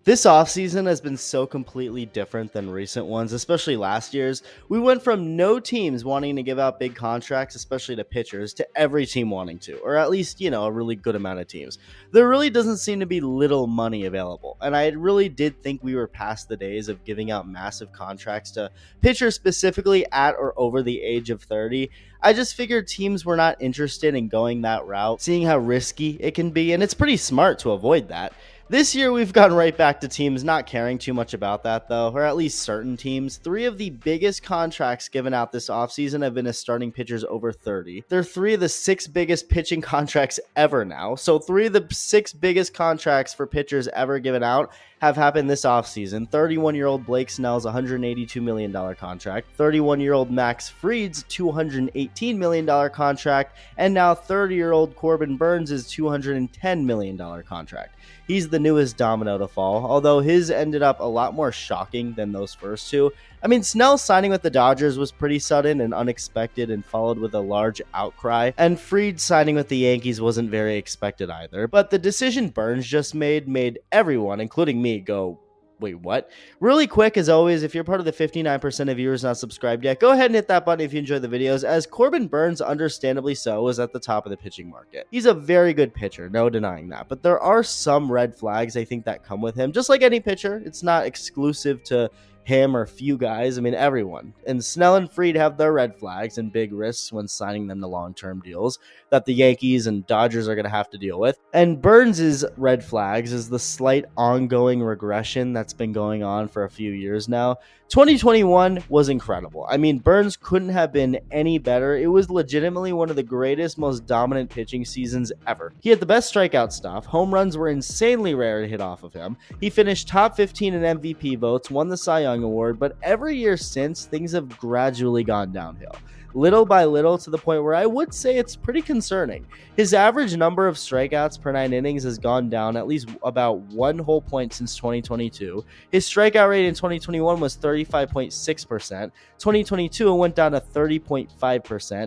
This offseason has been so completely different than recent ones, especially last year's. We went from no teams wanting to give out big contracts, especially to pitchers, to every team wanting to, or at least, a really good amount of teams. There really doesn't seem to be little money available, and I really did think we were past the days of giving out massive contracts to pitchers specifically at or over the age of 30. I just figured teams were not interested in going that route, seeing how risky it can be, and it's pretty smart to avoid that. This year, we've gone right back to teams not caring too much about that, though, or at least certain teams. Three of the biggest contracts given out this offseason have been to starting pitchers over 30. They're three of the six biggest pitching contracts ever now. So three of the six biggest contracts for pitchers ever given out have happened this offseason. 31-year-old Blake Snell's $182 million contract, 31-year-old Max Fried's $218 million contract, and now 30-year-old Corbin Burnes' $210 million contract. He's the newest domino to fall, although his ended up a lot more shocking than those first two. I mean, Snell signing with the Dodgers was pretty sudden and unexpected and followed with a large outcry, and Fried signing with the Yankees wasn't very expected either. But the decision Burnes just made everyone, including me, go, wait, what? Really quick, as always, if you're part of the 59% of viewers not subscribed yet, go ahead and hit that button if you enjoy the videos, as Corbin Burnes, understandably so, was at the top of the pitching market. He's a very good pitcher, no denying that, but there are some red flags I think that come with him. Just like any pitcher, it's not exclusive to him or few guys. I mean, everyone. And Snell and Fried have their red flags and big risks when signing them to long-term deals that the Yankees and Dodgers are going to have to deal with. And Burnes' red flags is the slight ongoing regression that's been going on for a few years now. 2021 was incredible. I mean, Burnes couldn't have been any better. It was legitimately one of the greatest, most dominant pitching seasons ever. He had the best strikeout stuff. Home runs were insanely rare to hit off of him. He finished top 15 in MVP votes, won the Cy Young Award, but every year since, things have gradually gone downhill. Little by little, to the point where I would say it's pretty concerning. His average number of strikeouts per 9 innings has gone down at least about 1 whole point since 2022. His strikeout rate in 2021 was 35.6%. 2022, it went down to 30.5%.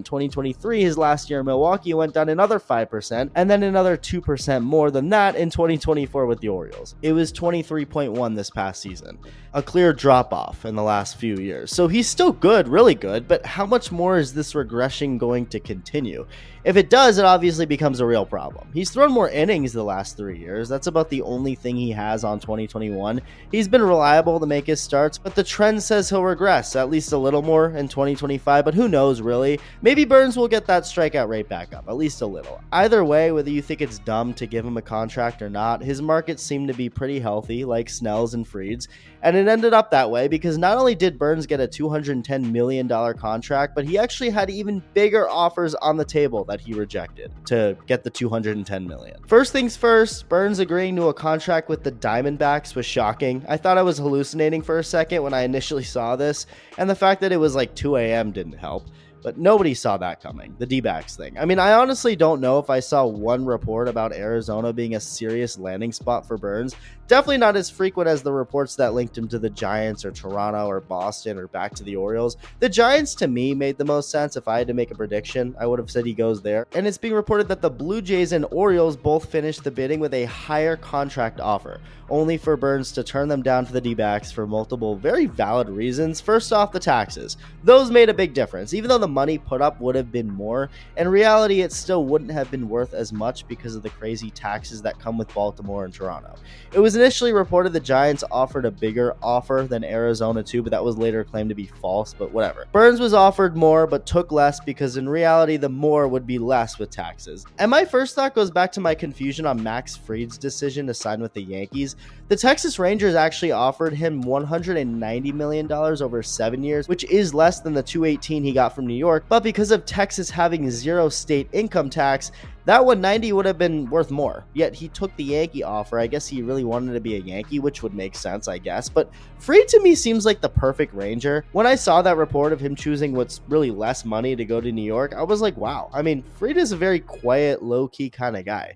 2023, his last year in Milwaukee, went down another 5%, and then another 2% more than that in 2024 with the Orioles. It was 23.1 this past season. A clear drop-off in the last few years. So he's still good, really good, but how much more is this regression going to continue? If it does, it obviously becomes a real problem. He's thrown more innings the last 3 years. That's about the only thing he has on 2021. He's been reliable to make his starts, but the trend says he'll regress at least a little more in 2025, but who knows really? Maybe Burnes will get that strikeout rate back up, at least a little. Either way, whether you think it's dumb to give him a contract or not, his markets seem to be pretty healthy, like Snell's and Fried's, and it ended up that way because not only did Burnes get a $210 million contract, but he actually had even bigger offers on the table that he rejected to get the $210 million. First things first, Burnes agreeing to a contract with the Diamondbacks was shocking. I thought I was hallucinating for a second when I initially saw this, and the fact that it was like 2 a.m. didn't help. But nobody saw that coming, the D-backs thing. I mean, I honestly don't know if I saw one report about Arizona being a serious landing spot for Burnes. Definitely not as frequent as the reports that linked him to the Giants or Toronto or Boston or back to the Orioles. The Giants, to me, made the most sense. If I had to make a prediction, I would have said he goes there. And it's being reported that the Blue Jays and Orioles both finished the bidding with a higher contract offer, only for Burnes to turn them down to the D-backs for multiple very valid reasons. First off, the taxes. Those made a big difference. Even though the money put up would have been more, in reality, it still wouldn't have been worth as much because of the crazy taxes that come with Baltimore and Toronto. It was initially reported the Giants offered a bigger offer than Arizona too, but that was later claimed to be false, but whatever. Burnes was offered more, but took less because in reality, the more would be less with taxes. And my first thought goes back to my confusion on Max Fried's decision to sign with the Yankees. The Texas Rangers actually offered him $190 million over 7 years, which is less than the $218 he got from New York, but because of Texas having zero state income tax, that 190 would have been worth more. Yet he took the Yankee offer. I guess he really wanted to be a Yankee, which would make sense, I guess. But Fried to me seems like the perfect Ranger. When I saw that report of him choosing what's really less money to go to New York, I was like, wow. I mean, Fried is a very quiet, low-key kind of guy.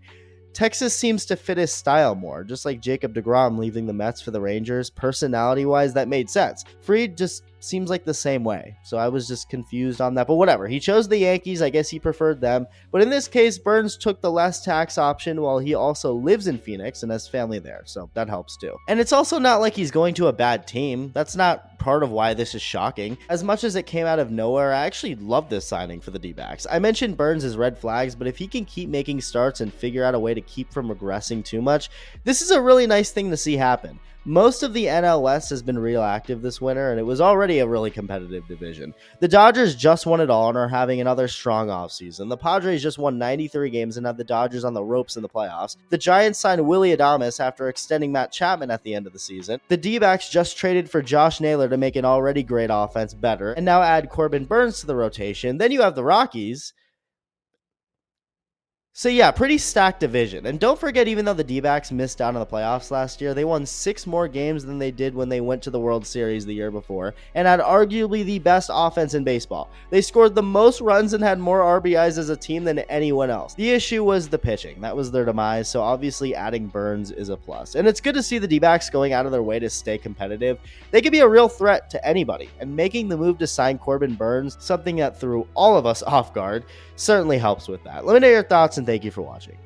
Texas seems to fit his style more, just like Jacob deGrom leaving the Mets for the Rangers. Personality-wise, that made sense. Fried just seems like the same way, so I was just confused on that, but whatever. He chose the Yankees. I guess he preferred them, but in this case, Burnes took the less tax option while he also lives in Phoenix and has family there, so that helps too. And it's also not like he's going to a bad team. That's not part of why this is shocking. As much as it came out of nowhere, I actually love this signing for the D-backs. I mentioned Burnes as red flags, but if he can keep making starts and figure out a way to keep from regressing too much, this is a really nice thing to see happen. Most of the NL West has been real active this winter, and it was already a really competitive division. The Dodgers just won it all and are having another strong offseason. The Padres just won 93 games and have the Dodgers on the ropes in the playoffs. The Giants signed Willy Adames after extending Matt Chapman at the end of the season. The D-backs just traded for Josh Naylor to make an already great offense better, and now add Corbin Burnes to the rotation. Then you have the Rockies. So yeah, pretty stacked division. And don't forget, even though the D-backs missed out on the playoffs last year, they won 6 more games than they did when they went to the World Series the year before, and had arguably the best offense in baseball. They scored the most runs and had more RBIs as a team than anyone else. The issue was the pitching. That was their demise, so obviously adding Burnes is a plus. And it's good to see the D-backs going out of their way to stay competitive. They could be a real threat to anybody, and making the move to sign Corbin Burnes, something that threw all of us off guard, certainly helps with that. Let me know your thoughts, and thank you for watching.